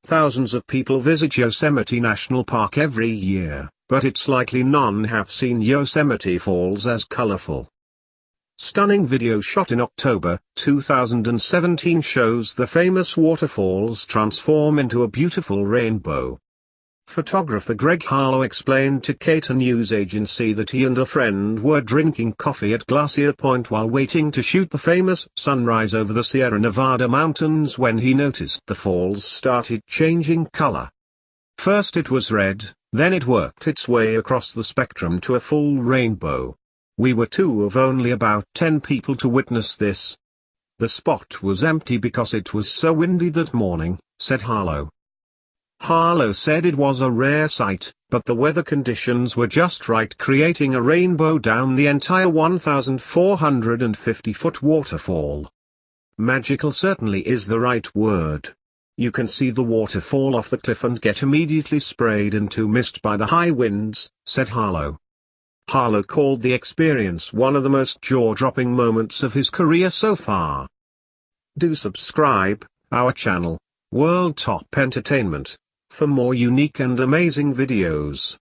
Thousands of people visit Yosemite National Park every year, but it's likely none have seen Yosemite Falls as colorful. Stunning video shot in October 2017 shows the famous waterfalls transform into a beautiful rainbow. Photographer Greg Harlow explained to Cater News Agency that he and a friend were drinking coffee at Glacier Point while waiting to shoot the famous sunrise over the Sierra Nevada mountains when he noticed the falls started changing color. First it was red, then it worked its way across the spectrum to a full rainbow. We were two of only about 10 people to witness this. The spot was empty because it was so windy that morning, said Harlow. Harlow said it was a rare sight, but the weather conditions were just right, creating a rainbow down the entire 1,450-foot waterfall. Magical certainly is the right word. You can see the water fall off the cliff and get immediately sprayed into mist by the high winds, said Harlow. Harlow called the experience one of the most jaw-dropping moments of his career so far. Do subscribe our channel, World Top Entertainment, for more unique and amazing videos.